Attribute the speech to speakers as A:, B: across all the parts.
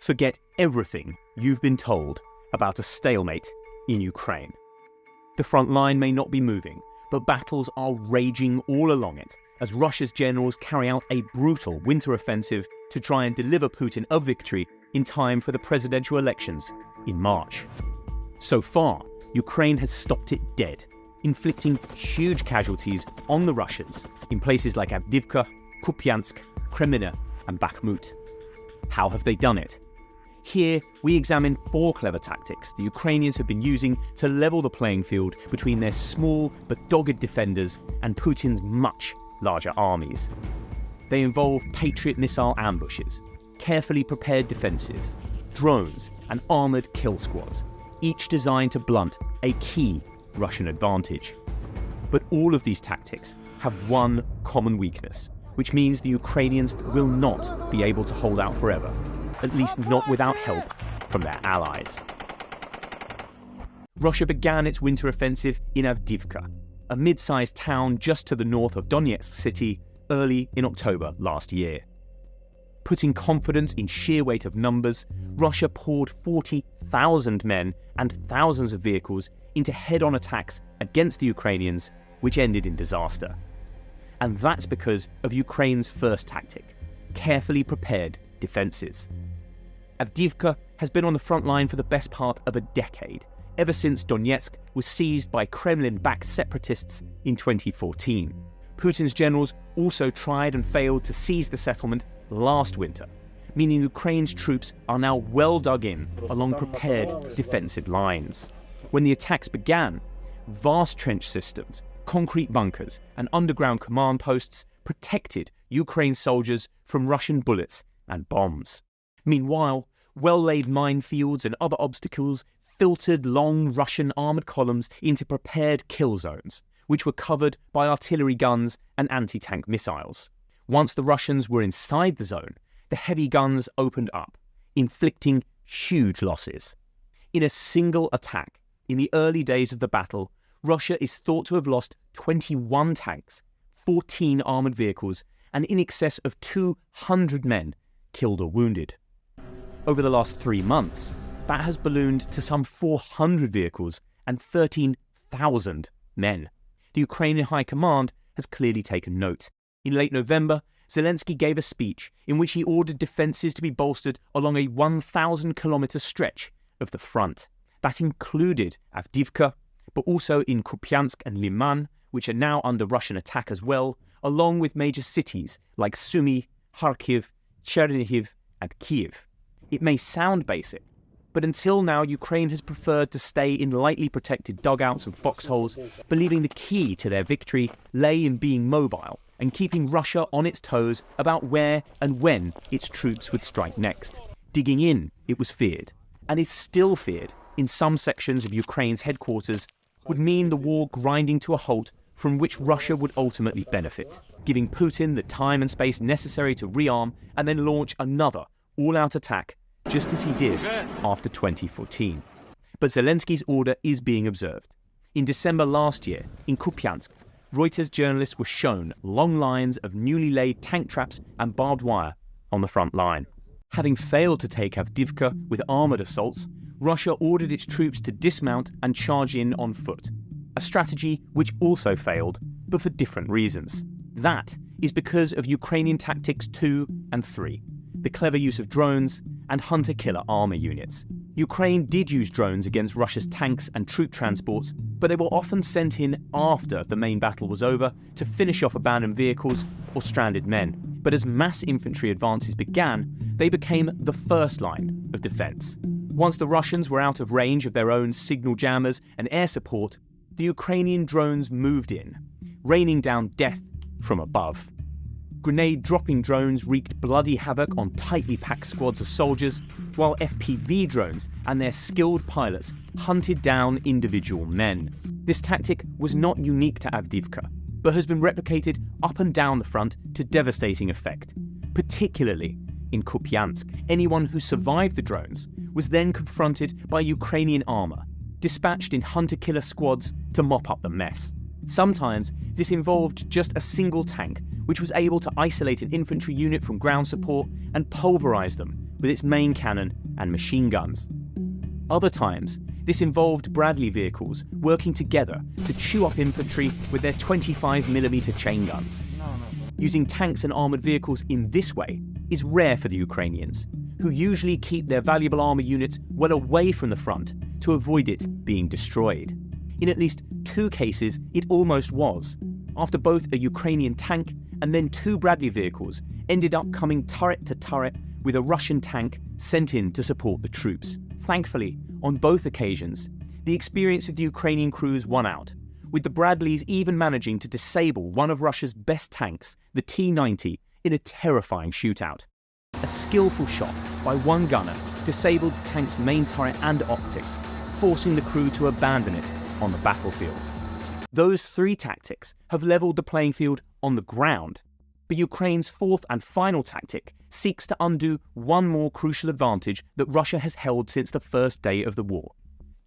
A: Forget everything you've been told about a stalemate in Ukraine. The front line may not be moving, but battles are raging all along it as Russia's generals carry out a brutal winter offensive to try and deliver Putin a victory in time for the presidential elections in March. So far, Ukraine has stopped it dead, inflicting huge casualties on the Russians in places like Avdiivka, Kupyansk, Kreminna and Bakhmut. How have they done it? Here, we examine 4 clever tactics the Ukrainians have been using to level the playing field between their small but dogged defenders and Putin's much larger armies. They involve Patriot missile ambushes, carefully prepared defensives, drones and armoured kill squads, each designed to blunt a key Russian advantage. But all of these tactics have one common weakness, which means the Ukrainians will not be able to hold out forever, at least not without help from their allies. Russia began its winter offensive in Avdiivka, a mid-sized town just to the north of Donetsk city, early in October last year. Putting confidence in sheer weight of numbers, Russia poured 40,000 men and thousands of vehicles into head-on attacks against the Ukrainians, which ended in disaster. And that's because of Ukraine's first tactic, carefully prepared defences. Avdiivka has been on the front line for the best part of a decade, ever since Donetsk was seized by Kremlin-backed separatists in 2014. Putin's generals also tried and failed to seize the settlement last winter, meaning Ukraine's troops are now well dug in along prepared defensive lines. When the attacks began, vast trench systems, concrete bunkers and underground command posts protected Ukraine's soldiers from Russian bullets and bombs. Meanwhile, well-laid minefields and other obstacles filtered long Russian armoured columns into prepared kill zones, which were covered by artillery guns and anti-tank missiles. Once the Russians were inside the zone, the heavy guns opened up, inflicting huge losses. In a single attack, in the early days of the battle, Russia is thought to have lost 21 tanks, 14 armoured vehicles, and in excess of 200 men killed or wounded. Over the last 3 months, that has ballooned to some 400 vehicles and 13,000 men. The Ukrainian High Command has clearly taken note. In late November, Zelensky gave a speech in which he ordered defences to be bolstered along a 1,000-kilometre stretch of the front. That included Avdiivka, but also in Kupyansk and Liman, which are now under Russian attack as well, along with major cities like Sumy, Kharkiv, Chernihiv and Kiev. It may sound basic, but until now Ukraine has preferred to stay in lightly protected dugouts and foxholes, believing the key to their victory lay in being mobile and keeping Russia on its toes about where and when its troops would strike next. Digging in, it was feared, and is still feared in some sections of Ukraine's headquarters, would mean the war grinding to a halt from which Russia would ultimately benefit, giving Putin the time and space necessary to rearm and then launch another all-out attack, just as he did after 2014. But Zelensky's order is being observed. In December last year, in Kupyansk, Reuters journalists were shown long lines of newly laid tank traps and barbed wire on the front line. Having failed to take Avdiivka with armoured assaults, Russia ordered its troops to dismount and charge in on foot, a strategy which also failed, but for different reasons. That is because of Ukrainian tactics 2 and 3, the clever use of drones and hunter-killer armour units. Ukraine did use drones against Russia's tanks and troop transports, but they were often sent in after the main battle was over to finish off abandoned vehicles or stranded men. But as mass infantry advances began, they became the first line of defence. Once the Russians were out of range of their own signal jammers and air support, the Ukrainian drones moved in, raining down death from above. Grenade-dropping drones wreaked bloody havoc on tightly packed squads of soldiers, while FPV drones and their skilled pilots hunted down individual men. This tactic was not unique to Avdiivka, but has been replicated up and down the front to devastating effect, particularly in Kupyansk. Anyone who survived the drones was then confronted by Ukrainian armour, dispatched in hunter-killer squads to mop up the mess. Sometimes this involved just a single tank, which was able to isolate an infantry unit from ground support and pulverise them with its main cannon and machine guns. Other times, this involved Bradley vehicles working together to chew up infantry with their 25mm chain guns. Using tanks and armoured vehicles in this way is rare for the Ukrainians, who usually keep their valuable armour units well away from the front to avoid it being destroyed. In at least 2 cases, it almost was, after both a Ukrainian tank and then 2 Bradley vehicles ended up coming turret to turret with a Russian tank sent in to support the troops. Thankfully, on both occasions, the experience of the Ukrainian crews won out, with the Bradleys even managing to disable one of Russia's best tanks, the T-90, in a terrifying shootout. A skillful shot by one gunner disabled the tank's main turret and optics, forcing the crew to abandon it on the battlefield. Those 3 tactics have levelled the playing field on the ground, but Ukraine's 4th and final tactic seeks to undo one more crucial advantage that Russia has held since the first day of the war: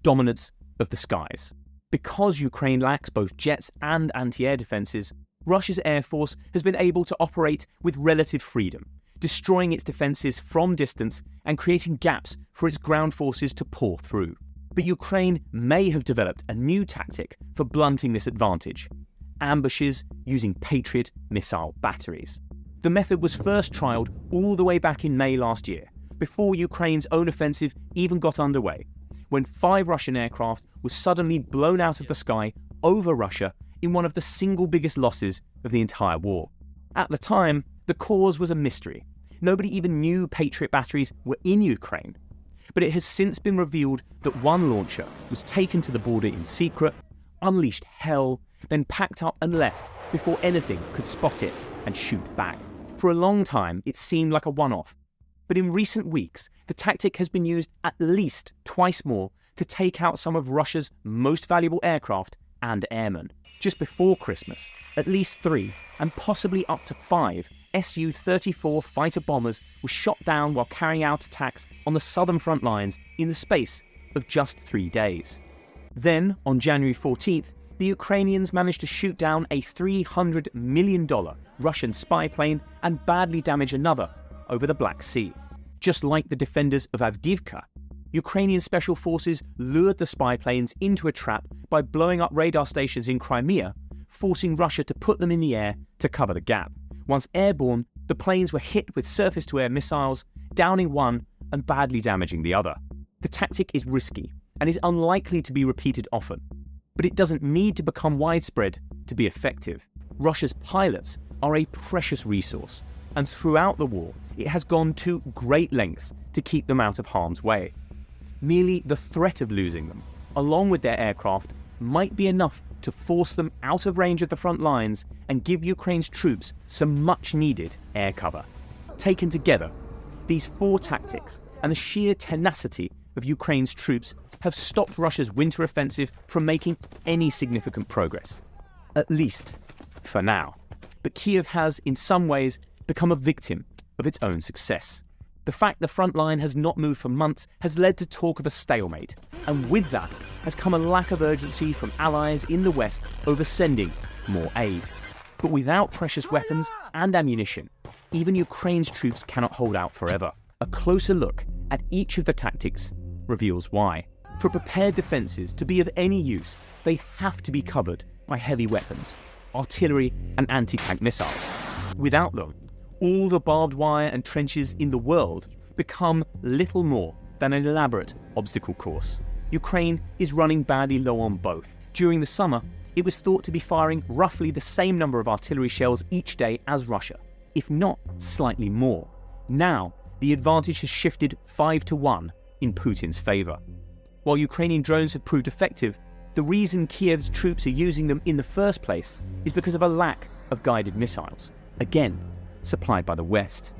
A: dominance of the skies. Because Ukraine lacks both jets and anti-air defences, Russia's air force has been able to operate with relative freedom, destroying its defences from distance and creating gaps for its ground forces to pour through. But Ukraine may have developed a new tactic for blunting this advantage: ambushes using Patriot missile batteries. The method was first trialled all the way back in May last year, before Ukraine's own offensive even got underway, when 5 Russian aircraft were suddenly blown out of the sky over Russia in one of the single biggest losses of the entire war. At the time, the cause was a mystery. Nobody even knew Patriot batteries were in Ukraine. But it has since been revealed that one launcher was taken to the border in secret, unleashed hell, then packed up and left before anything could spot it and shoot back. For a long time, it seemed like a one-off. But in recent weeks, the tactic has been used at least twice more to take out some of Russia's most valuable aircraft and airmen. Just before Christmas, at least 3, and possibly up to 5, Su-34 fighter bombers were shot down while carrying out attacks on the southern front lines in the space of just 3 days. Then, on January 14th, the Ukrainians managed to shoot down a $300 million Russian spy plane and badly damage another over the Black Sea. Just like the defenders of Avdiivka, Ukrainian special forces lured the spy planes into a trap by blowing up radar stations in Crimea, forcing Russia to put them in the air to cover the gap. Once airborne, the planes were hit with surface-to-air missiles, downing one and badly damaging the other. The tactic is risky and is unlikely to be repeated often, but it doesn't need to become widespread to be effective. Russia's pilots are a precious resource, and throughout the war, it has gone to great lengths to keep them out of harm's way. Merely the threat of losing them, along with their aircraft, might be enough to force them out of range of the front lines and give Ukraine's troops some much-needed air cover. Taken together, these 4 tactics and the sheer tenacity of Ukraine's troops have stopped Russia's winter offensive from making any significant progress. At least for now. But Kiev has, in some ways, become a victim of its own success. The fact the front line has not moved for months has led to talk of a stalemate, and with that has come a lack of urgency from allies in the West over sending more aid. But without precious weapons and ammunition, even Ukraine's troops cannot hold out forever. A closer look at each of the tactics reveals why. For prepared defences to be of any use, they have to be covered by heavy weapons, artillery and anti-tank missiles. Without them, all the barbed wire and trenches in the world become little more than an elaborate obstacle course. Ukraine is running badly low on both. During the summer, it was thought to be firing roughly the same number of artillery shells each day as Russia, if not slightly more. Now, the advantage has shifted 5-1 in Putin's favour. While Ukrainian drones have proved effective, the reason Kiev's troops are using them in the first place is because of a lack of guided missiles, again, supplied by the West.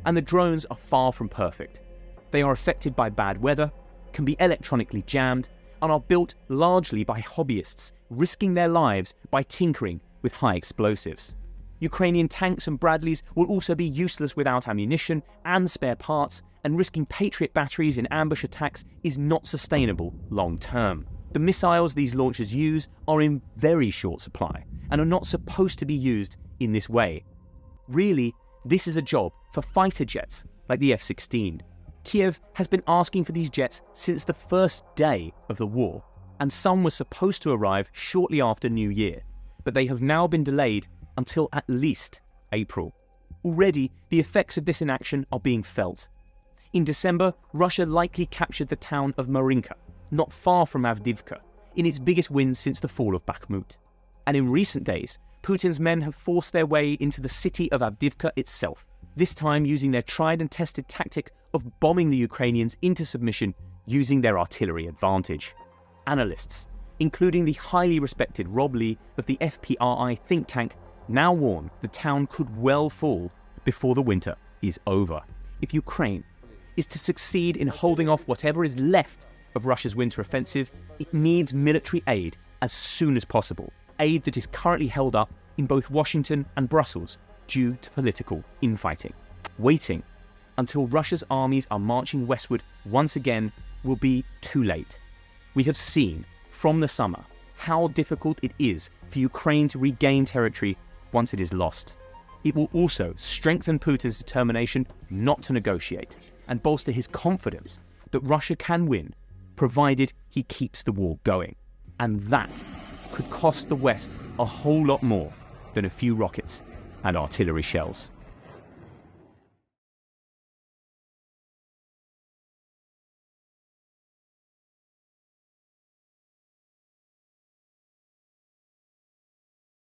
A: And the drones are far from perfect. They are affected by bad weather, can be electronically jammed, and are built largely by hobbyists risking their lives by tinkering with high explosives. Ukrainian tanks and Bradleys will also be useless without ammunition and spare parts, and risking Patriot batteries in ambush attacks is not sustainable long term. The missiles these launchers use are in very short supply and are not supposed to be used in this way. Really, this is a job for fighter jets like the F-16. Kiev has been asking for these jets since the first day of the war, and some were supposed to arrive shortly after New Year, but they have now been delayed until at least April. Already, the effects of this inaction are being felt. In December, Russia likely captured the town of Marinka, not far from Avdiivka, in its biggest win since the fall of Bakhmut. And in recent days, Putin's men have forced their way into the city of Avdiivka itself, this time using their tried and tested tactic of bombing the Ukrainians into submission using their artillery advantage. Analysts, including the highly respected Rob Lee of the FPRI think tank, now warn the town could well fall before the winter is over. If Ukraine is to succeed in holding off whatever is left of Russia's winter offensive, it needs military aid as soon as possible, aid that is currently held up in both Washington and Brussels due to political infighting. Waiting until Russia's armies are marching westward once again will be too late. We have seen from the summer how difficult it is for Ukraine to regain territory once it is lost. It will also strengthen Putin's determination not to negotiate and bolster his confidence that Russia can win, provided he keeps the war going. And that could cost the West a whole lot more than a few rockets and artillery shells.